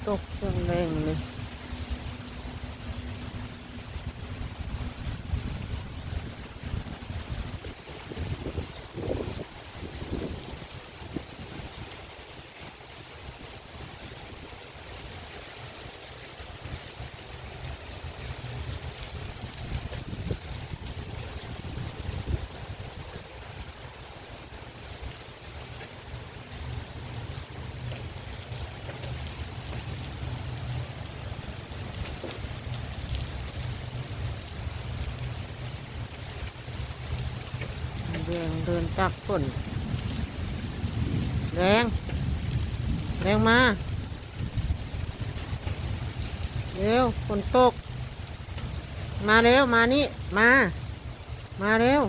ตกแรงๆเลยแดงเดินตักฝนแรงแรงมาเร็วฝนตกมาเร็วมานี่มาเร็ว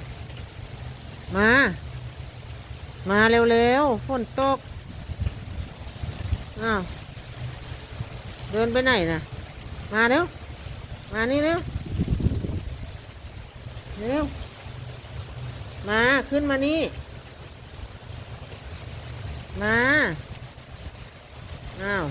มาเร็วฝนตกอ้าวเดินไปไหนน่ะมาเร็วมานี่เร็วมาขึ้นมานี่มาอ้าว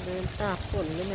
เดินตากฝนไปไหน